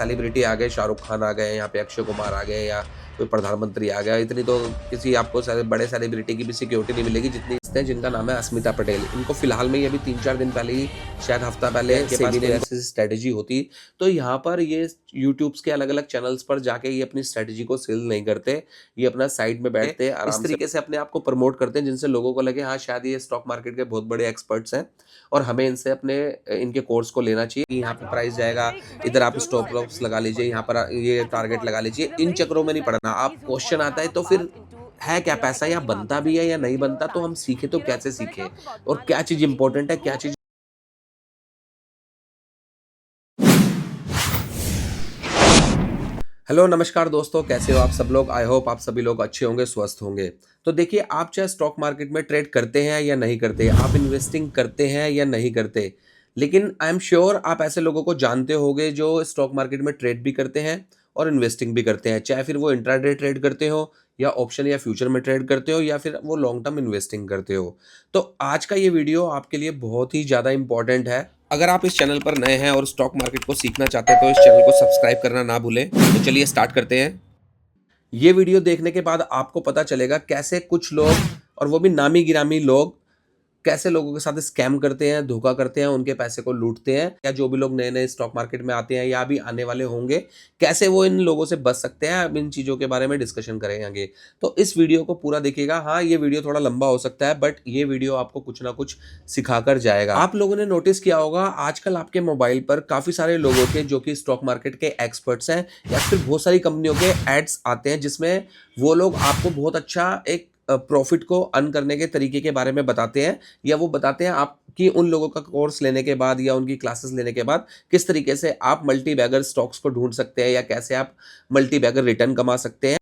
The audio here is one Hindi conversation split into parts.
सेलिब्रिटी आ गए, शाहरुख खान आ गए, यहाँ पे अक्षय कुमार आ गए या कोई प्रधानमंत्री आ गया, इतनी तो किसी आपको बड़े सेलिब्रिटी की भी सिक्योरिटी नहीं मिलेगी जितनी हैं जिनका नाम है अस्मिता पटेल। इनको फिलहाल में ये अभी 3-4 दिन पहले ही, शायद हफ्ता पहले के पास कोई ऐसी स्ट्रेटेजी होती तो यहाँ पर ये यूट्यूब्स के अलग-अलग चैनल्स पर जाके ये अपनी स्ट्रेटेजी को सेल नहीं करते। ये अपना साइड में बैठते हैं, इस तरीके से अपने आप को प्रमोट करते हैं जिनसे लोगों को लगे हाँ शायद ये स्टॉक मार्केट के बहुत बड़े एक्सपर्ट्स हैं और हमें इनसे अपने इनके कोर्स को लेना चाहिए। यहाँ पे प्राइस जाएगा, इधर आप स्टॉप लॉस लगा लीजिए, यहाँ पर ये टारगेट लगा लीजिए। इन चक्करों में नहीं पड़ना। आप क्वेश्चन आता है तो फिर है क्या पैसा या बनता भी है या नहीं बनता, तो हम सीखें तो कैसे सीखें और क्या चीज़ इंपॉर्टेंट है, क्या चीज़। हेलो नमस्कार दोस्तों, कैसे हो आप सब लोग। आई होप आप सभी लोग अच्छे होंगे, स्वस्थ होंगे। तो देखिए, आप चाहे स्टॉक मार्केट में ट्रेड करते हैं या नहीं करते, आप इन्वेस्टिंग करते हैं या नहीं करते, लेकिन आई एम श्योर आप ऐसे लोगों को जानते होंगे जो स्टॉक मार्केट में ट्रेड भी करते हैं और इन्वेस्टिंग भी करते हैं, चाहे फिर वो इंट्राडे ट्रेड करते हो या ऑप्शन या फ्यूचर में ट्रेड करते हो या फिर वो लॉन्ग टर्म इन्वेस्टिंग करते हो। तो आज का ये वीडियो आपके लिए बहुत ही ज़्यादा इंपॉर्टेंट है। अगर आप इस चैनल पर नए हैं और स्टॉक मार्केट को सीखना चाहते हैं तो इस चैनल को सब्सक्राइब करना ना भूलें। तो चलिए स्टार्ट करते हैं। ये वीडियो देखने के बाद आपको पता चलेगा कैसे कुछ लोग, और वो भी नामी गिरामी लोग, कैसे लोगों के साथ स्कैम करते हैं, धोखा करते हैं, उनके पैसे को लूटते हैं, या जो भी लोग नए नए स्टॉक मार्केट में आते हैं या अभी आने वाले होंगे, कैसे वो इन लोगों से बच सकते हैं। अब इन चीज़ों के बारे में डिस्कशन करेंगे, तो इस वीडियो को पूरा देखिएगा। हाँ, ये वीडियो थोड़ा लंबा हो सकता है, बट ये वीडियो आपको कुछ ना कुछ सिखाकर जाएगा। आप लोगों ने नोटिस किया होगा आजकल आपके मोबाइल पर काफ़ी सारे लोगों के, जो कि स्टॉक मार्केट के एक्सपर्ट्स हैं, या फिर बहुत सारी कंपनियों के एड्स आते हैं जिसमें वो लोग आपको बहुत अच्छा एक प्रॉफिट को अर्न करने के तरीके के बारे में बताते हैं, या वो बताते हैं आप कि उन लोगों का कोर्स लेने के बाद या उनकी क्लासेस लेने के बाद किस तरीके से आप मल्टी बैगर स्टॉक्स को ढूंढ सकते हैं या कैसे आप मल्टी बैगर रिटर्न कमा सकते हैं।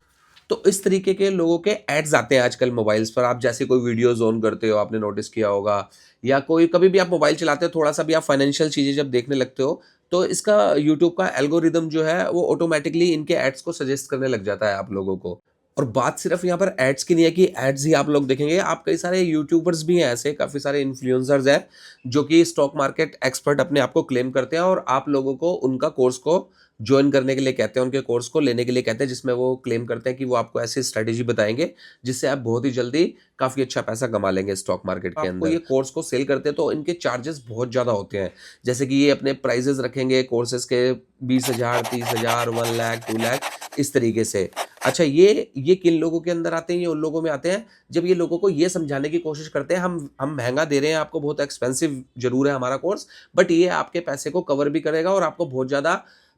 तो इस तरीके के लोगों के एड्स आते हैं आजकल मोबाइल्स पर। आप जैसे कोई वीडियोज ऑन करते हो, आपने नोटिस किया होगा, या कोई कभी भी आप मोबाइल चलाते हो, थोड़ा सा भी आप फाइनेंशियल चीज़ें जब देखने लगते हो, तो इसका यूट्यूब का एल्गोरिदम जो है वो ऑटोमेटिकली इनके एड्स को सजेस्ट करने लग जाता है आप लोगों को। और बात सिर्फ यहाँ पर एड्स की नहीं है कि एड्स ही आप लोग देखेंगे, आप कई सारे यूट्यूबर्स भी हैं, ऐसे काफ़ी सारे इन्फ्लुएंसर्स हैं जो कि स्टॉक मार्केट एक्सपर्ट अपने आप को क्लेम करते हैं और आप लोगों को उनका कोर्स को ज्वाइन करने के लिए कहते हैं, उनके कोर्स को लेने के लिए कहते हैं, जिसमें वो क्लेम करते हैं कि वो आपको ऐसी स्ट्रेटेजी बताएंगे जिससे आप बहुत ही जल्दी काफ़ी अच्छा पैसा कमा लेंगे स्टॉक मार्केट के अंदर। ये कोर्स को सेल करते हैं तो इनके चार्जेस बहुत ज़्यादा होते हैं, जैसे कि ये अपने प्राइजेस रखेंगे कोर्सेज के 20,000, 30,000, 1 लाख, 2 लाख, इस तरीके से। अच्छा, ये किन लोगों के अंदर आते हैं? ये उन लोगों में आते हैं जब ये लोगों को ये समझाने की कोशिश करते हैं, हम महँगा दे रहे हैं आपको, बहुत एक्सपेंसिव ज़रूर है हमारा कोर्स, बट ये आपके पैसे को कवर भी करेगा और आपको बहुत ज़्यादा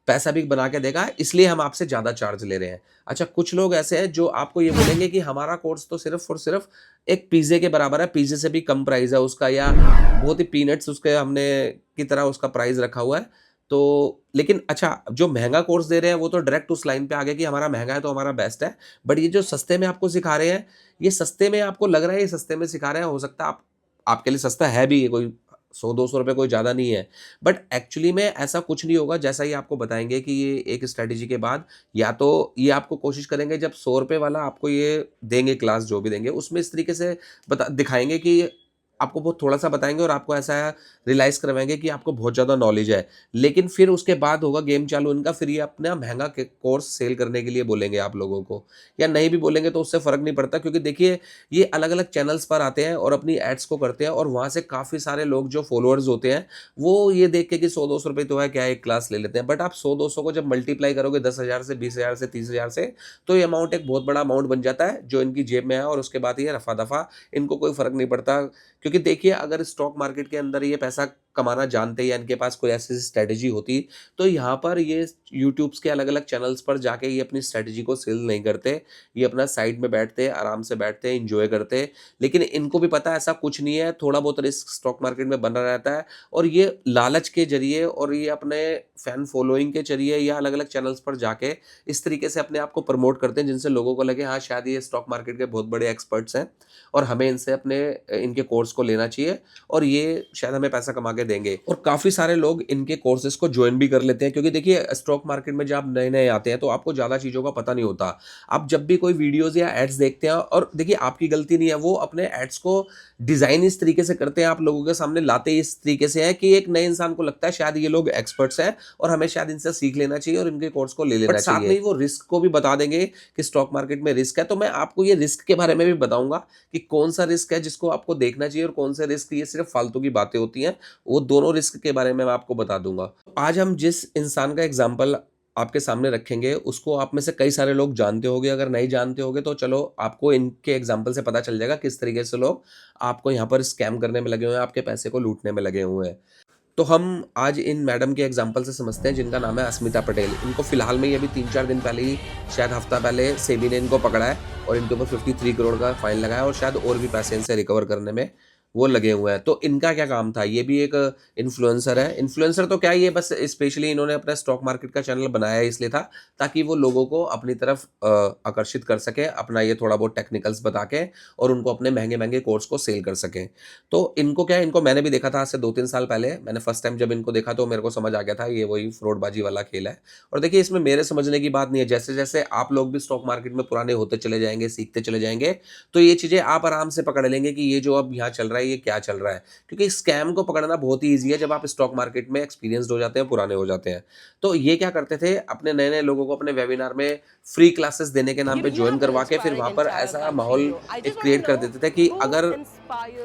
पैसा भी बना के देगा, इसलिए हम आपसे ज़्यादा चार्ज ले रहे हैं। अच्छा, कुछ लोग ऐसे हैं जो आपको ये बोलेंगे कि हमारा कोर्स तो सिर्फ़ और सिर्फ़ एक पिज़्ज़े के बराबर है, पिज़्ज़े से भी कम प्राइस है उसका, या बहुत ही पीनट्स उसके हमने की तरह उसका प्राइस रखा हुआ है। तो लेकिन अच्छा, जो महँगा कोर्स दे रहे हैं वो तो डायरेक्ट उस लाइन पे आ गए कि हमारा महँगा है तो हमारा बेस्ट है। बट ये जो सस्ते में आपको सिखा रहे हैं, ये सस्ते में आपको लग रहा है ये सस्ते में सिखा रहे हैं, हो सकता है आप आपके लिए सस्ता है भी, ये कोई 100-200 रुपए कोई ज़्यादा नहीं है। बट एक्चुअली में ऐसा कुछ नहीं होगा, जैसा ही आपको बताएँगे कि ये एक स्ट्रैटेजी के बाद, या तो ये आपको कोशिश करेंगे जब ₹100 वाला आपको ये देंगे, क्लास जो भी देंगे, उसमें इस तरीके से बता दिखाएँगे कि आपको बहुत थोड़ा-सा बताएँगे और आपको ऐसा रियलाइज़ करवाएँगे कि आपको बहुत ज़्यादा नॉलेज है। लेकिन फिर उसके बाद होगा गेम चालू इनका, फिर ये अपना महँगा के कोर्स सेल करने के लिए बोलेंगे आप लोगों को, या नहीं भी बोलेंगे तो उससे फ़र्क नहीं पड़ता, क्योंकि देखिए, ये अलग-अलग चैनल्स पर आते हैं और अपनी एड्स को करते हैं और वहाँ से काफ़ी सारे लोग जो फॉलोअर्स होते हैं, वो ये देख के कि 100-200 रुपए तो है, क्या है, एक क्लास ले लेते हैं। बट आप 100-200 को जब मल्टीप्लाई करोगे 10,000 से, 20,000 से, 30,000 से, तो ये अमाउंट एक बहुत बड़ा अमाउंट बन जाता है जो इनकी जेब में है, और उसके बाद ये रफ़ा-दफ़ा, इनको कोई फ़र्क नहीं पड़ता। क्योंकि देखिए, अगर स्टॉक मार्केट के अंदर ये पैसा कमाना जानते या इनके पास कोई ऐसी स्ट्रैटेजी होती, तो यहाँ पर ये यूट्यूब्स के अलग-अलग चैनल्स पर जाके ये अपनी स्ट्रैटेजी को सेल नहीं करते। ये अपना साइड में बैठते, आराम से बैठते, एन्जॉय करते। लेकिन इनको भी पता है ऐसा कुछ नहीं है, थोड़ा बहुत रिस्क स्टॉक मार्केट में बना रहता है, और ये लालच के ज़रिए और ये अपने फैन फॉलोइंग के ज़रिए या अलग-अलग चैनल्स पर जाके इस तरीके से अपने आप को प्रमोट करते हैं जिनसे लोगों को लगे हाँ शायद ये स्टॉक मार्केट के बहुत बड़े एक्सपर्ट्स हैं और हमें इनसे अपने इनके कोर्स को लेना चाहिए और ये शायद हमें पैसा कमा के देंगे। और काफ़ी सारे लोग इनके कोर्सेज़ को जॉइन भी कर लेते हैं, क्योंकि देखिए स्टॉक मार्केट में जब आप नए-नए आते हैं तो आपको ज़्यादा चीज़ों का पता नहीं होता। आप जब भी कोई वीडियोज़ या एड्स देखते हैं, और देखिए आपकी गलती नहीं है, वो अपने एड्स को डिज़ाइन इस तरीके से करते हैं, आप लोगों के सामने लाते इस तरीके से हैं कि एक नए इंसान को लगता है शायद ये लोग एक्सपर्ट्स हैं और हमें शायद इनसे सीख लेना चाहिए और इनके कोर्स को ले लेना चाहिए। साथ में ही वो रिस्क को भी बता देंगे कि स्टॉक मार्केट में रिस्क है। तो मैं आपको ये रिस्क के बारे में भी बताऊँगा कि कौन-सा रिस्क है जिसको आपको देखना चाहिए और कौन से रिस्क ये सिर्फ़ फालतू की बातें होती हैं। वो दोनों रिस्क के बारे में मैं आपको बता दूँगा। आज हम जिस इंसान का एग्ज़ाम्पल आपके सामने रखेंगे, उसको आप में से कई सारे लोग जानते होंगे, अगर नहीं जानते होंगे तो चलो आपको इनके एग्ज़ाम्पल से पता चल जाएगा किस तरीके से लोग आपको यहाँ पर स्कैम करने में लगे हुए हैं, आपके पैसे को लूटने में लगे हुए हैं। तो हम आज इन मैडम के एग्ज़ाम्पल से समझते हैं, जिनका नाम है अस्मिता पटेल। इनको फ़िलहाल में ये अभी 3-4 दिन पहले ही, शायद हफ़्ता पहले सेबी ने इनको पकड़ा है और इनके ऊपर 53 करोड़ का फ़ाइन लगा है और शायद और भी पैसे इनसे रिकवर करने में वो लगे हुए हैं। तो इनका क्या काम था? ये भी एक इन्फ्लुएंसर है। इन्फ्लुएंसर तो क्या, ये बस स्पेशली इन्होंने अपना स्टॉक मार्केट का चैनल बनाया इसलिए था, ताकि वो लोगों को अपनी तरफ आकर्षित कर सकें, अपना ये थोड़ा बहुत टेक्निकल्स बता के, और उनको अपने महँगे-महँगे कोर्स को सेल कर सकें। तो इनको क्या है, इनको मैंने भी देखा था आज से 2-3 साल पहले। मैंने फर्स्ट टाइम जब इनको देखा तो मेरे को समझ आ गया था ये वही फ्रॉडबाजी वाला खेल है। और देखिए इसमें मेरे समझने की बात नहीं है, जैसे-जैसे आप लोग भी स्टॉक मार्केट में पुराने होते चले जाएँगे, सीखते चले जाएँगे, तो ये चीज़ें आप आराम से पकड़ लेंगे कि ये जो अब यहाँ चल रहा है, ये क्या चल रहा है। क्योंकि स्कैम को पकड़ना बहुत ही ईज़ी है जब आप स्टॉक मार्केट में एक्सपीरियंस्ड हो जाते हैं, पुराने हो जाते हैं। तो ये क्या करते थे, अपने नए-नए लोगों को अपने वेबिनार में फ्री क्लासेस देने के नाम पे जॉइन करवा के फिर वहाँ पर ऐसा माहौल एक क्रिएट कर देते थे कि अगर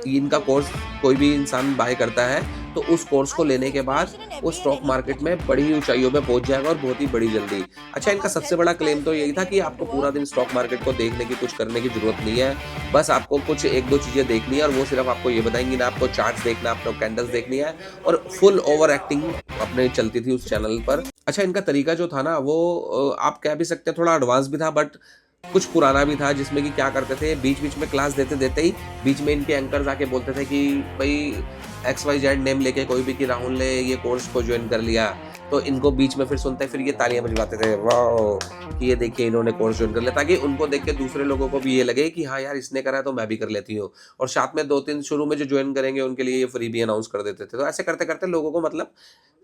इनका कोर्स कोई भी इंसान बाय करता है, तो उस कोर्स को लेने के बाद वो स्टॉक मार्केट में बड़ी ऊँचाइयों पे पहुँच जाएगा और बहुत ही बड़ी जल्दी। अच्छा, इनका सबसे बड़ा क्लेम तो यही था कि आपको पूरा दिन स्टॉक मार्केट को देखने की, कुछ करने की ज़रूरत नहीं है। बस आपको कुछ 1-2 चीज़ें देखनी है और वो सिर्फ़ आपको ये बताएँगी ना, आपको चार्ट्स देखना है, आपको कैंडल्स देखनी है, और फुल ओवर एक्टिंग अपने चलती थी उस चैनल पर। अच्छा, इनका तरीका जो था ना वो आप कह भी सकते हैं थोड़ा एडवांस भी था, बट कुछ पुराना भी था, जिसमें कि क्या करते थे, बीच-बीच में क्लास देते-देते ही बीच में इनके एंकर्स आके बोलते थे कि भई XYZ नेम लेके कोई भी, कि राहुल ने ये कोर्स को जॉइन कर लिया। तो इनको बीच में फिर सुनते, फिर ये तालियाँ बजवाते थे, वाओ! कि ये देखिए इन्होंने कोर्स जॉइन कर लिया, ताकि उनको देख के दूसरे लोगों को भी ये लगे कि हाँ यार, इसने करा है तो मैं भी कर लेती हूँ। और साथ में 2-3 शुरू में जो जॉइन करेंगे उनके लिए ये फ्री भी अनाउंस कर देते थे। तो ऐसे करते-करते लोगों को मतलब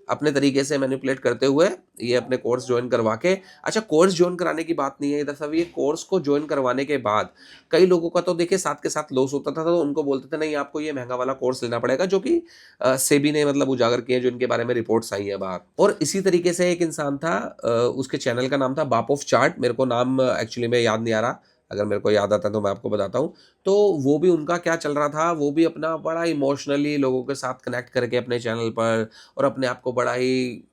अपने तरीके से मैनिपुलेट करते हुए ये अपने कोर्स जॉइन करवा के, अच्छा कोर्स जॉइन कराने की बात नहीं है इधर, सब ये कोर्स को जॉइन करवाने के बाद कई लोगों का तो देखिए साथ के साथ लॉस होता था, तो उनको बोलते थे नहीं, आपको ये महँगा वाला कोर्स लेना पड़ेगा, जो कि सेबी ने मतलब उजागर किए, जो इनके बारे में रिपोर्ट्स आई हैं बाहर। और इसी तरीके से एक इंसान था, उसके चैनल का नाम था बाप ऑफ चार्ट, मेरे को नाम एक्चुअली में याद नहीं आ रहा, अगर मेरे को याद आता है तो मैं आपको बताता हूँ। तो वो भी, उनका क्या चल रहा था, वो भी अपना बड़ा इमोशनली लोगों के साथ कनेक्ट करके अपने चैनल पर, और अपने आप को बड़ा ही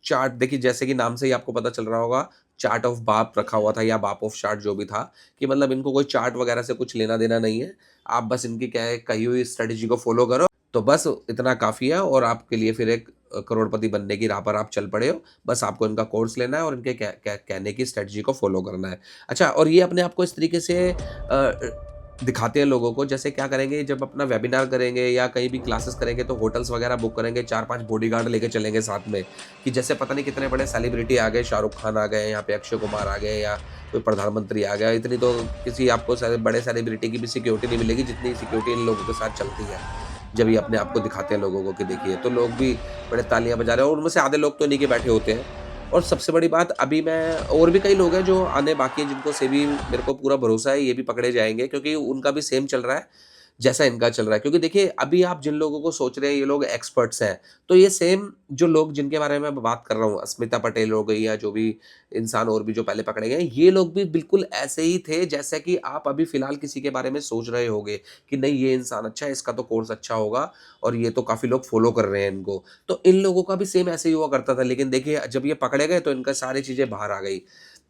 चार्ट, देखिए जैसे कि नाम से ही आपको पता चल रहा होगा, चार्ट ऑफ बाप रखा हुआ था, या बाप ऑफ चार्ट जो भी था, कि मतलब इनको कोई चार्ट वगैरह से कुछ लेना देना नहीं है। आप बस इनकी क्या है, कही हुई स्ट्रेटजी को फॉलो करो, तो बस इतना काफ़ी है, और आपके लिए फिर एक करोड़पति बनने की राह पर आप चल पड़े हो। बस आपको इनका कोर्स लेना है और इनके कहने की स्ट्रेटजी को फॉलो करना है। अच्छा, और ये अपने आप को इस तरीके से दिखाते हैं लोगों को, जैसे क्या करेंगे, जब अपना वेबिनार करेंगे या कहीं भी क्लासेस करेंगे तो होटल्स वगैरह बुक करेंगे, 4-5 बॉडीगार्ड लेके चलेंगे साथ में, कि जैसे पता नहीं कितने बड़े सेलिब्रिटी आ गए, शाहरुख खान आ गए, यहाँ पे अक्षय कुमार आ गए, या कोई प्रधानमंत्री आ गया। इतनी तो किसी आपको बड़े सेलिब्रिटी की भी सिक्योरिटी नहीं मिलेगी जितनी सिक्योरिटी इन लोगों के साथ चलती है, जब ये अपने आप को दिखाते हैं लोगों को कि देखिए। तो लोग भी बड़े तालियां बजा रहे हैं, और उनमें से आधे लोग तो इन्हीं के बैठे होते हैं। और सबसे बड़ी बात, अभी मैं, और भी कई लोग हैं जो आने बाकी हैं, जिनको से भी मेरे को पूरा भरोसा है ये भी पकड़े जाएँगे, क्योंकि उनका भी सेम चल रहा है, जैसा इनका चल रहा है। क्योंकि देखिए अभी आप जिन लोगों को सोच रहे हैं ये लोग एक्सपर्ट्स हैं, तो ये सेम जो लोग जिनके बारे में मैं बात कर रहा हूँ, अस्मिता पटेल हो गई, या जो भी इंसान और भी जो पहले पकड़े गए, ये लोग भी बिल्कुल ऐसे ही थे जैसे कि आप अभी फ़िलहाल किसी के बारे में सोच रहे होंगे कि नहीं, ये इंसान अच्छा है, इसका तो कोर्स अच्छा होगा, और ये तो काफ़ी लोग फ़ॉलो कर रहे हैं इनको। तो इन लोगों का भी सेम ऐसे ही हुआ करता था, लेकिन देखिए जब ये पकड़े गए तो इनका सारी चीज़ें बाहर आ गई।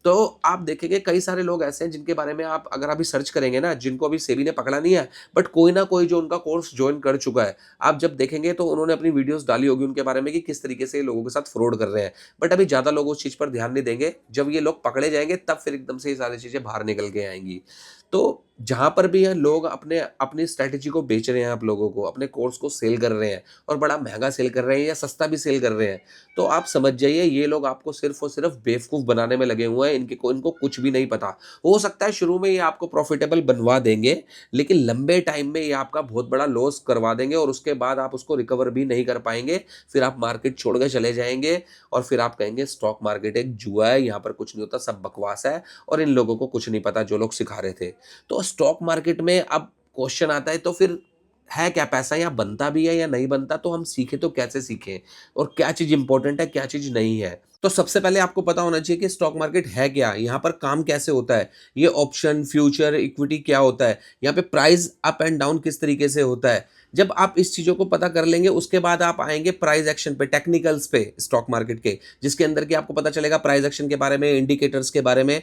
तो आप देखेंगे कई सारे लोग ऐसे हैं जिनके बारे में आप अगर अभी सर्च करेंगे ना, जिनको अभी सेबी ने पकड़ा नहीं है, बट कोई ना कोई जो उनका कोर्स जॉइन कर चुका है, आप जब देखेंगे तो उन्होंने अपनी वीडियोस डाली होगी उनके बारे में कि किस तरीके से ये लोगों के साथ फ्रॉड कर रहे हैं। बट अभी ज़्यादा लोग उस चीज़ पर ध्यान नहीं देंगे, जब ये लोग पकड़े जाएँगे तब फिर एकदम से ये सारी चीज़ें बाहर निकल के आएँगी। तो जहाँ पर भी है लोग अपने अपनी स्ट्रैटेजी को बेच रहे हैं आप लोगों को, अपने कोर्स को सेल कर रहे हैं और बड़ा महँगा सेल कर रहे हैं या सस्ता भी सेल कर रहे हैं, तो आप समझ जाइए ये लोग आपको सिर्फ़ और सिर्फ़ बेवकूफ़ बनाने में लगे हुए हैं, इनको कुछ भी नहीं पता। हो सकता है शुरू में ये आपको प्रॉफ़िटेबल बनवा देंगे, लेकिन लंबे टाइम में ये आपका बहुत बड़ा लॉस करवा देंगे और उसके बाद आप उसको रिकवर भी नहीं कर पाएँगे। फिर आप मार्केट छोड़ के चले जाएँगे और फिर आप कहेंगे स्टॉक मार्केट एक जुआ है, यहाँ पर कुछ नहीं होता, सब बकवास है और इन लोगों को कुछ नहीं पता जो लोग सिखा रहे थे। तो स्टॉक मार्केट में अब क्वेश्चन आता है तो फिर है क्या, पैसा यहाँ बनता भी है या नहीं बनता? तो हम सीखें तो कैसे सीखें? और क्या चीज़ इम्पोर्टेंट है, क्या चीज़ नहीं है? तो सबसे पहले आपको पता होना चाहिए कि स्टॉक मार्केट है क्या? यहाँ पर काम कैसे होता है? ये ऑप्शन, फ्यूचर, इक्विटी क्या होता है? यहाँ पे प्राइस अप एंड डाउन किस तरीके से होता है? जब आप इस चीज़ों को पता कर लेंगे, उसके बाद आप आएँगे प्राइस एक्शन पे, टेक्निकल्स पे स्टॉक मार्केट के, जिसके अंदर कि आपको पता चलेगा प्राइस एक्शन के बारे में, इंडिकेटर्स के बारे में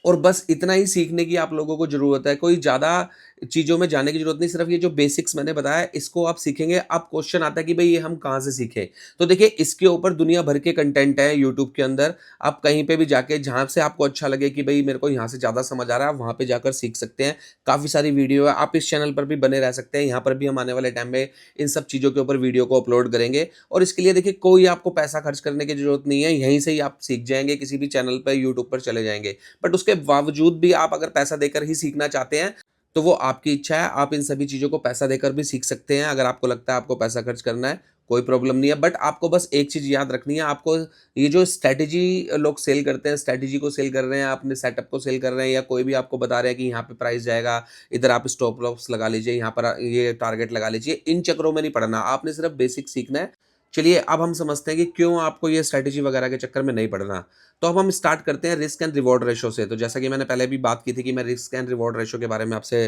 और बस इतना ही सीखने की आप लोगों को ज़रूरत है। कोई ज़्यादा चीज़ों में जाने की ज़रूरत नहीं, सिर्फ़ ये जो बेसिक्स मैंने बताया इसको आप सीखेंगे। अब क्वेश्चन आता है कि भई ये हम कहाँ से सीखें? तो देखिए इसके ऊपर दुनिया भर के कंटेंट है यूट्यूब के अंदर। आप कहीं पे भी जाके जहाँ से आपको अच्छा लगे कि भई मेरे को यहाँ से ज़्यादा समझ आ रहा है, आप वहाँ पे जाकर सीख सकते हैं। काफ़ी सारी वीडियो है, आप इस चैनल पर भी बने रह सकते हैं। यहाँ पर भी हम आने वाले टाइम में इन सब चीज़ों के ऊपर वीडियो को अपलोड करेंगे और इसके लिए देखिए कोई आपको पैसा खर्च करने की ज़रूरत नहीं है। यहीं से ही आप सीख जाएँगे, किसी भी चैनल पे यूट्यूब पर चले जाएँगे। बट उसके बावजूद भी आप अगर पैसा देकर ही सीखना चाहते हैं, तो वो आपकी इच्छा है। आप इन सभी चीज़ों को पैसा देकर भी सीख सकते हैं। अगर आपको लगता है आपको पैसा खर्च करना है, कोई प्रॉब्लम नहीं है। बट आपको बस एक चीज़ याद रखनी है, आपको ये जो स्ट्रैटेजी लोग सेल करते हैं, स्ट्रैटेजी को सेल कर रहे हैं, अपने सेटअप को सेल कर रहे हैं या कोई भी आपको बता रहा है कि यहाँ पे प्राइस जाएगा, इधर आप स्टॉप लॉस लगा लीजिए, यहाँ पर ये टारगेट लगा लीजिए। इन चक्करों में नहीं पड़ना, आपने सिर्फ बेसिक सीखना है। चलिए अब हम समझते हैं कि क्यों आपको ये स्ट्रैटेजी वगैरह के चक्कर में नहीं पड़ना। तो अब हम स्टार्ट करते हैं रिस्क एंड रिवॉर्ड रेशो से। तो जैसा कि मैंने पहले भी बात की थी कि मैं रिस्क एंड रिवॉर्ड रेशो के बारे में आपसे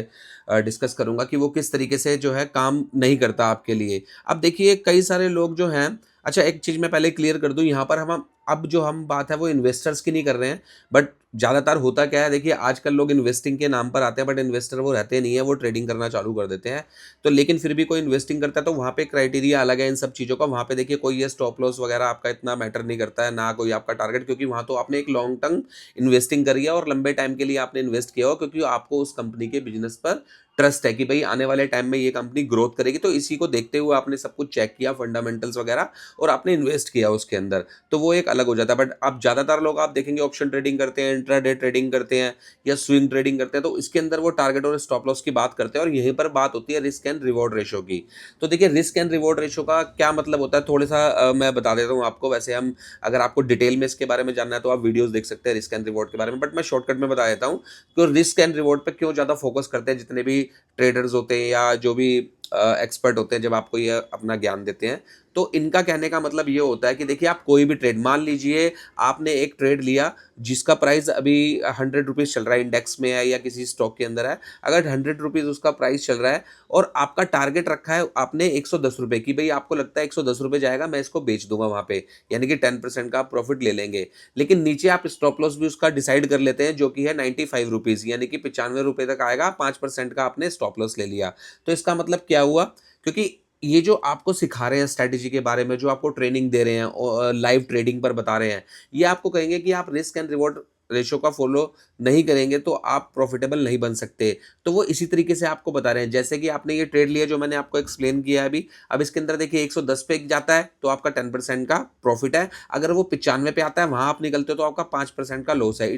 डिस्कस करूँगा कि वो किस तरीके से जो है काम नहीं करता आपके लिए। अब देखिए कई सारे लोग जो हैं, अच्छा एक चीज़ मैं पहले क्लियर कर दूँ, यहाँ पर हम अब जो हम बात है वो इन्वेस्टर्स की नहीं कर रहे हैं, बट ज़्यादातर होता क्या है देखिए आजकल लोग इन्वेस्टिंग के नाम पर आते हैं बट इन्वेस्टर वो रहते नहीं है, वो ट्रेडिंग करना चालू कर देते हैं। तो लेकिन फिर भी कोई इन्वेस्टिंग करता है तो वहाँ पे क्राइटेरिया अलग है इन सब चीज़ों का। वहाँ पे देखिए कोई ये स्टॉप लॉस वगैरह आपका इतना मैटर नहीं करता है, ना कोई आपका टारगेट, क्योंकि वहाँ तो आपने एक लॉन्ग टर्म इन्वेस्टिंग करी है और लंबे टाइम के लिए आपने इन्वेस्ट किया हो, क्योंकि आपको उस कंपनी के बिज़नेस पर ट्रस्ट है कि भई आने वाले टाइम में ये कंपनी ग्रोथ करेगी। तो इसी को देखते हुए आपने सब कुछ चेक किया, फंडामेंटल्स वगैरह, और आपने इन्वेस्ट किया उसके अंदर। तो वो एक अलग हो जाता है। बट अब ज़्यादातर लोग आप देखेंगे ऑप्शन ट्रेडिंग करते हैं, इंट्राडे ट्रेडिंग करते हैं या स्विंग ट्रेडिंग करते हैं, तो इसके अंदर वो टारगेट और स्टॉप लॉस की बात करते हैं और यहीं पर बात होती है रिस्क एंड रिवॉर्ड रेशो की। तो देखिए रिस्क एंड रिवॉर्ड रेशो का क्या मतलब होता है, थोड़ा-सा मैं बता देता हूँ आपको। वैसे हम अगर आपको डिटेल में इसके बारे में जानना है तो आप वीडियोज़ देख सकते हैं रिस्क एंड रिवॉर्ड के बारे में, बट मैं शॉर्टकट में बता देता हूँ। तो रिस्क एंड रिवॉर्ड पे क्यों ज़्यादा फोकस करते हैं जितने भी ट्रेडर्स होते हैं या जो भी एक्सपर्ट होते हैं जब आपको ये अपना ज्ञान देते हैं, तो इनका कहने का मतलब ये होता है कि देखिए आप कोई भी ट्रेड, मान लीजिए आपने एक ट्रेड लिया जिसका प्राइस अभी 100 रुपीज़ चल रहा है, इंडेक्स में है या किसी स्टॉक के अंदर है। अगर 100 रुपीज़ उसका प्राइस चल रहा है और आपका टारगेट रखा है आपने 110 रुपये की, भाई आपको लगता है 110 रुपये जाएगा, मैं इसको बेच दूंगा वहां पे, यानी कि 10% का आप प्रॉफिट ले लेंगे। लेकिन नीचे आप स्टॉप लॉस भी उसका डिसाइड कर लेते हैं जो कि है 95 रुपीज़, यानी कि 95 रुपये तक आएगा, 5% का आपने स्टॉप लॉस ले लिया। तो इसका मतलब क्या हुआ, क्योंकि ये जो आपको सिखा रहे हैं स्ट्रैटेजी के बारे में, जो आपको ट्रेनिंग दे रहे हैं और लाइव ट्रेडिंग पर बता रहे हैं, ये आपको कहेंगे कि आप रिस्क एंड रिवॉर्ड रेशो का फॉलो नहीं करेंगे तो आप प्रॉफिटेबल नहीं बन सकते। तो वो इसी तरीके से आपको बता रहे हैं, जैसे कि आपने ये ट्रेड लिया जो मैंने आपको एक्सप्लेन किया है अभी। अब इसके अंदर देखिए 110 पे जाता है तो आपका 10% का प्रॉफिट है। अगर वो 95 पे आता है वहां आप निकलते हो तो आपका 5% का लॉस है।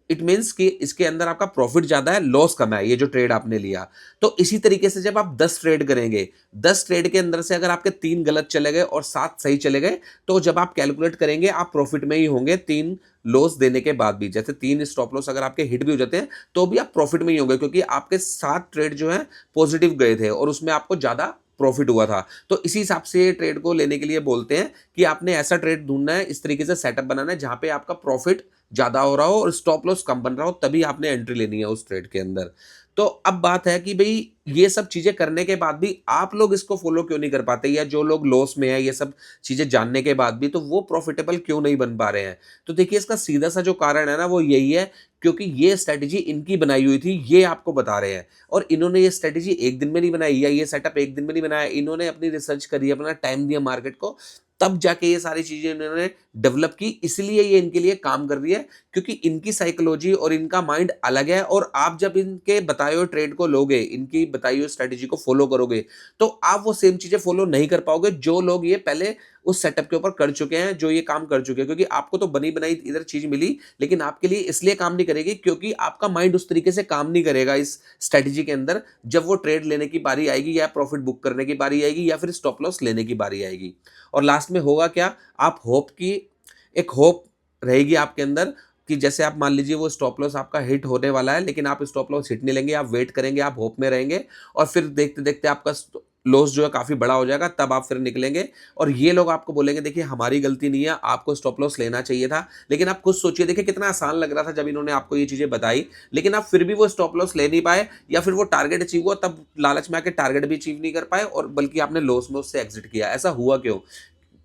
इट मीन्स कि इसके अंदर आपका प्रॉफिट ज़्यादा है, लॉस कम है, ये जो ट्रेड आपने लिया। तो इसी तरीके से जब आप 10 ट्रेड करेंगे, 10 ट्रेड के अंदर से अगर आपके 3 गलत चले गए और 7 सही चले गए, तो जब आप कैलकुलेट करेंगे आप प्रॉफिट में ही होंगे 3 लॉस देने के बाद भी। जैसे 3 स्टॉप लॉस अगर आपके हिट भी हो जाते हैं, तो भी आप प्रॉफिट में ही होंगे, क्योंकि आपके 7 ट्रेड जो हैं पॉजिटिव गए थे और उसमें आपको ज़्यादा प्रॉफिट हुआ था। तो इसी हिसाब से ट्रेड को लेने के लिए बोलते हैं कि आपने ऐसा ट्रेड ढूंढना है, इस तरीके से सेटअप बनाना है जहाँ पे आपका प्रॉफिट ज़्यादा हो रहा हो और स्टॉप लॉस कम बन रहा हो, तभी आपने एंट्री लेनी है उस ट्रेड के अंदर। तो अब बात है कि भई ये सब चीज़ें करने के बाद भी आप लोग इसको फ़ॉलो क्यों नहीं कर पाते, या जो लोग लॉस में हैं ये सब चीज़ें जानने के बाद भी, तो वो प्रॉफ़िटेबल क्यों नहीं बन पा रहे हैं? तो देखिए इसका सीधा-सा जो कारण है ना वो यही है, क्योंकि ये स्ट्रैटेजी इनकी बनाई हुई थी, ये आपको बता रहे हैं। और इन्होंने ये स्ट्रैटेजी एक दिन में नहीं बनाई या ये सेटअप एक दिन में नहीं बनाया, इन्होंने अपनी रिसर्च करी, अपना टाइम दिया मार्केट को, तब जाके ये सारी चीज़ें इन्होंने डेवलप की, इसलिए ये इनके लिए काम कर रही है, क्योंकि इनकी साइकोलॉजी और इनका माइंड अलग है। और आप जब इनके बताए हुए ट्रेड को लोगे, इनकी बताई हुई स्ट्रेटेजी को फॉलो करोगे, तो आप वो सेम चीजें फॉलो नहीं कर पाओगे जो लोग ये पहले उस सेटअप के ऊपर कर चुके हैं, जो ये काम कर चुके हैं। क्योंकि आपको तो बनी बनाई इधर चीज मिली, लेकिन आपके लिए इसलिए काम नहीं करेगी क्योंकि आपका माइंड उस तरीके से काम नहीं करेगा इस स्ट्रेटेजी के अंदर। जब वो ट्रेड लेने की बारी आएगी, या प्रॉफिट बुक करने की बारी आएगी, या फिर स्टॉप लॉस लेने की बारी आएगी, और लास्ट में होगा क्या, आप होप की एक होप रहेगी आपके अंदर कि जैसे आप मान लीजिए वो स्टॉप लॉस आपका हिट होने वाला है, लेकिन आप स्टॉप लॉस हिट नहीं लेंगे, आप वेट करेंगे, आप होप में रहेंगे, और फिर देखते देखते आपका लॉस जो है काफी बड़ा हो जाएगा, तब आप फिर निकलेंगे। और ये लोग आपको बोलेंगे देखिए हमारी गलती नहीं है, आपको स्टॉप लॉस लेना चाहिए था। लेकिन आप खुद सोचिए, देखिए कितना आसान लग रहा था जब इन्होंने आपको ये चीजें बताई, लेकिन आप फिर भी वो स्टॉप लॉस ले नहीं पाए, या फिर वो टारगेट अचीव हुआ तब लालच में आके टारगेट भी अचीव नहीं कर पाए, और बल्कि आपने लॉस में उससे एग्जिट किया। ऐसा हुआ क्यों?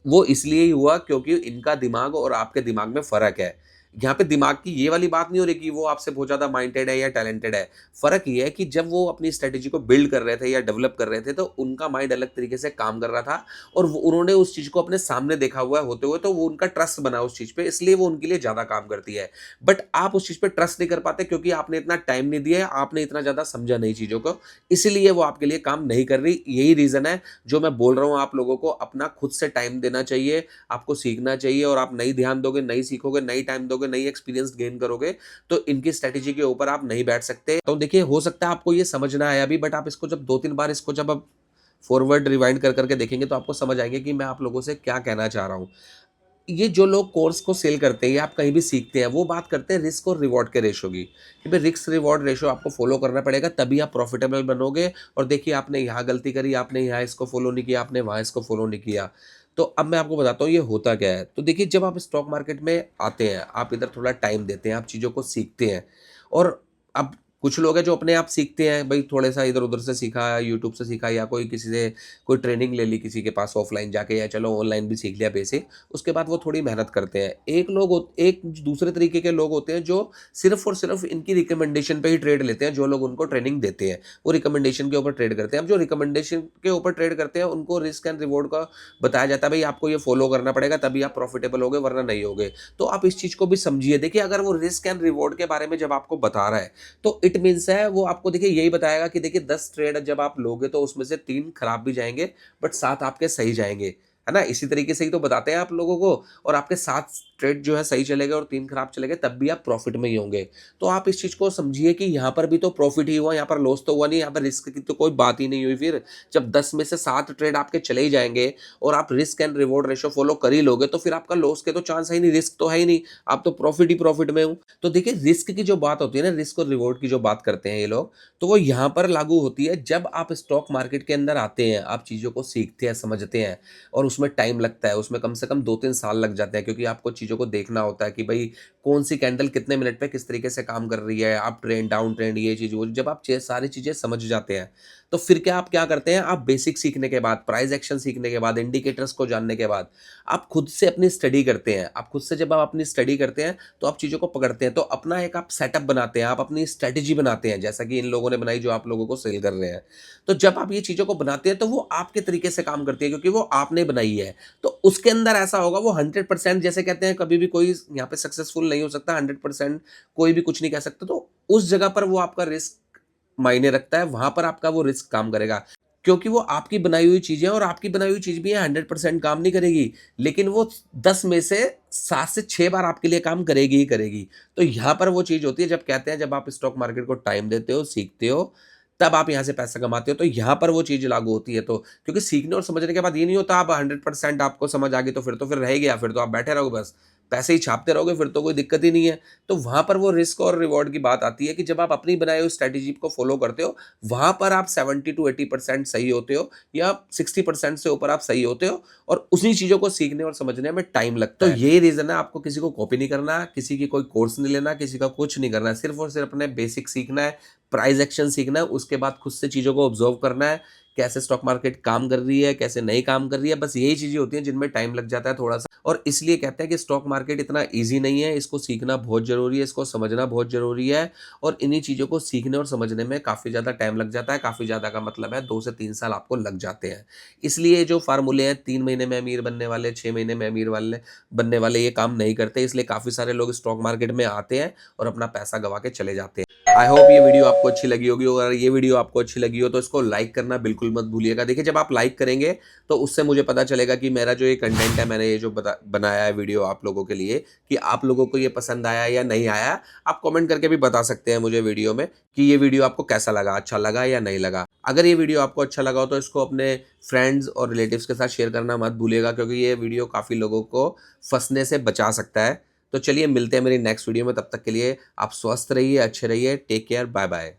वो इसलिए ही हुआ क्योंकि इनका दिमाग और आपके दिमाग में फ़र्क है। यहाँ पे दिमाग की ये वाली बात नहीं हो रही कि वो आपसे बहुत ज़्यादा माइंडेड है या टैलेंटेड है। फ़र्क ये है कि जब वो अपनी स्ट्रैटेजी को बिल्ड कर रहे थे या डेवलप कर रहे थे, तो उनका माइंड अलग तरीके से काम कर रहा था, और वो उन्होंने उस चीज़ को अपने सामने देखा हुआ है होते हुए, तो वो उनका ट्रस्ट बना उस चीज़ पे, इसलिए वो उनके लिए ज़्यादा काम करती है। बट आप उस चीज़ पे ट्रस्ट नहीं कर पाते क्योंकि आपने इतना टाइम नहीं दिया है, आपने इतना ज़्यादा समझा नहीं चीज़ों को, इसीलिए वो आपके लिए काम नहीं कर रही। यही रीज़न है जो मैं बोल रहा हूँ, आप लोगों को अपना खुद से टाइम देना चाहिए, आपको सीखना चाहिए, और आप नहीं ध्यान दोगे, नहीं सीखोगे, नहीं टाइम दोगे, नहीं एक्सपीरियंस गेन करोगे, तो इनकी स्ट्रैटेजी के ऊपर आप नहीं बैठ सकते। तो देखिए हो सकता है आपको ये समझ ना आए अभी, बट आप इसको जब 2-3 बार इसको जब आप फॉरवर्ड रिवाइंड कर करके देखेंगे, तो आपको समझ आएंगे कि मैं आप लोगों से क्या कहना चाह रहा हूँ। ये जो लोग कोर्स को सेल करते हैं या आप कहीं भी सीखते हैं, वो बात करते हैं रिस्क और रिवॉर्ड के रेशो की, कि भाई रिस्क रिवॉर्ड रेशो आपको फॉलो करना पड़ेगा, तभी आप प्रॉफिटेबल बनोगे। और देखिए आपने यहाँ गलती करी, आपने यहाँ इसको फॉलो नहीं किया, आपने वहाँ इसको फॉलो नहीं किया। तो अब मैं आपको बताता हूँ ये होता क्या है। तो देखिए जब आप स्टॉक मार्केट में आते हैं, आप इधर थोड़ा टाइम देते हैं, आप चीज़ों को सीखते हैं, और अब कुछ लोग हैं जो अपने आप सीखते हैं, भाई थोड़ा-सा इधर-उधर से सीखा, यूट्यूब से सीखा, या कोई किसी से कोई ट्रेनिंग ले ली किसी के पास ऑफलाइन जाके, या चलो ऑनलाइन भी सीख लिया बेसिक, उसके बाद वो थोड़ी मेहनत करते हैं। एक दूसरे तरीके के लोग होते हैं जो सिर्फ़ और सिर्फ़ इनकी रिकमेंडेशन पे ही ट्रेड लेते हैं, जो लोग उनको ट्रेनिंग देते हैं। वो रिकमेंडेशन के ऊपर ट्रेड करते हैं। अब जो रिकमेंडेशन के ऊपर ट्रेड करते हैं, उनको रिस्क एंड रिवॉर्ड का बताया जाता है, भाई आपको ये फॉलो करना पड़ेगा तभी आप प्रॉफिटेबल होगे, वरना नहीं होगे। तो आप इस चीज़ को भी समझिए। देखिए अगर वो रिस्क एंड रिवॉर्ड के बारे में जब आपको बता रहा है, तो इट मीन्स है वो आपको देखिए यही बताएगा कि देखिए 10 ट्रेड जब आप लोगे, तो उसमें से 3 खराब भी जाएँगे, बट 7 आपके सही जाएँगे। है ना? इसी तरीके से ही तो बताते हैं आप लोगों को, और आपके 7 ट्रेड जो है सही चले गए और 3 खराब चले गए, तब भी आप प्रॉफिट में ही होंगे। तो आप इस चीज़ को समझिए कि यहाँ पर भी तो प्रॉफिट ही हुआ, यहाँ पर लॉस तो हुआ नहीं, यहाँ पर रिस्क की तो कोई बात ही नहीं हुई फिर। जब 10 में से 7 ट्रेड आपके चले ही जाएँगे, और आप risk and reward ratio follow कर ही लोगे, तो फिर आपका लॉस के तो चांस है ही नहीं, रिस्क तो है ही नहीं, आप तो प्रॉफिट ही प्रॉफिट में हो। तो देखिए रिस्क की जो बात होती है ना, रिस्क और रिवॉर्ड की जो बात करते हैं ये लोग, तो वो यहाँ पर लागू होती है जब आप स्टॉक मार्केट के अंदर आते हैं, आप चीज़ों को सीखते हैं, समझते हैं, और उसमें टाइम लगता है, उसमें कम से कम 2-3 साल लग जाते हैं, क्योंकि आपको चीज़ों को देखना होता है कि भई कौन-सी कैंडल कितने मिनट पे किस तरीके से काम कर रही है, अप ट्रेंड, डाउन ट्रेंड, ये चीज़ वो। जब आप चे सारी चीज़ें समझ जाते हैं, तो फिर आप क्या करते हैं, आप बेसिक सीखने के बाद, प्राइस एक्शन सीखने के बाद, इंडिकेटर्स को जानने के बाद, आप खुद से अपनी स्टडी करते हैं। आप खुद से जब आप अपनी स्टडी करते हैं, तो आप चीज़ों को पकड़ते हैं, तो अपना एक आप सेटअप बनाते हैं, आप अपनी स्ट्रैटेजी बनाते हैं, जैसा कि इन लोगों ने बनाई जो आप लोगों को सेल कर रहे हैं। तो जब आप ये चीज़ों को बनाते हैं, तो वो आपके तरीके से काम करती है, क्योंकि वो आपने बनाई है। तो उसके अंदर ऐसा होगा, वो 100% जैसे कहते हैं, कभी भी कोई यहाँ पे सक्सेसफुल नहीं हो सकता, 100% कोई भी कुछ नहीं कह सकता। तो उस जगह पर वो आपका रिस्क मायने रखता है, वहाँ पर आपका वो रिस्क काम करेगा। क्योंकि वो आपकी बनाई हुई चीज़ है, और आपकी बनाई हुई चीज़ भी है, 100% काम नहीं करेगी, लेकिन वो 10 में से 7 से 6 बार आपके लिए काम करेगी ही करेगी। तो यहाँ पर वो चीज़ होती है, जब कहते हैं जब आप स्टॉक मार्केट को टाइम देते हो, सीखते हो, तब आप यहाँ से पैसा कमाते हो, तो यहाँ पर वो चीज़ लागू होती है। तो क्योंकि सीखने और समझने के बाद ये नहीं होता आप 100% आपको समझ आ गई, तो फिर रह गया, फिर तो आप बैठे रहोगे बस, पैसे ही छापते रहोगे, फिर तो कोई दिक्कत ही नहीं है। तो वहाँ पर वो रिस्क और रिवॉर्ड की बात आती है कि जब आप अपनी बनाई हुई स्ट्रैटेजी को फॉलो करते हो, वहाँ पर आप 70 टू 80% सही होते हो, या 60% से ऊपर आप सही होते हो, और उन्हीं चीज़ों को सीखने और समझने में टाइम लगता है। तो यही रीज़न है, आपको किसी को कॉपी नहीं करना, किसी की कोई कोर्स नहीं लेना, किसी का कुछ नहीं करना है, सिर्फ़ और सिर्फ़ अपने बेसिक सीखना है, प्राइस एक्शन सीखना है, उसके बाद खुद से चीज़ों को ऑब्ज़र्व करना है कैसे स्टॉक मार्केट काम कर रही है, कैसे नहीं काम कर रही है, बस यही चीज़ें होती हैं जिनमें टाइम लग जाता है थोड़ा-सा। और इसलिए कहते हैं कि स्टॉक मार्केट इतना ईज़ी नहीं है, इसको सीखना बहुत ज़रूरी है, इसको समझना बहुत ज़रूरी है और इन्हीं चीज़ों को सीखने और समझने में काफ़ी ज़्यादा टाइम लग जाता है, काफ़ी ज़्यादा का मतलब है 2 से 3 साल आपको लग जाते हैं। इसलिए जो फ़ॉर्मूले हैं 3 महीने में अमीर बनने वाले, 6 महीने में अमीर वाले बनने वाले, ये काम नहीं करते, इसलिए काफ़ी सारे लोग स्टॉक मार्केट में आते हैं और अपना पैसा गँवा के चले जाते हैं। आई होप ये वीडियो आपको अच्छी लगी होगी और अगर ये वीडियो आपको अच्छी लगी हो तो इसको लाइक करना बिल्कुल मत भूलिएगा। देखिए, जब आप लाइक करेंगे तो उससे मुझे पता चलेगा कि मेरा जो ये कंटेंट है, मैंने ये जो बनाया है वीडियो आप लोगों के लिए, कि आप लोगों को ये पसंद आया या नहीं आया। आप कमेंट करके भी बता सकते हैं मुझे वीडियो में कि ये वीडियो आपको कैसा लगा, अच्छा लगा या नहीं लगा। अगर ये वीडियो आपको अच्छा लगा हो तो इसको अपने फ्रेंड्स और रिलेटिव्स के साथ शेयर करना मत भूलिएगा, क्योंकि ये वीडियो काफ़ी लोगों को फंसने से बचा सकता है। तो चलिए, मिलते हैं मेरी नेक्स्ट वीडियो में, तब तक के लिए आप स्वस्थ रहिए, अच्छे रहिए, टेक केयर, बाय बाय।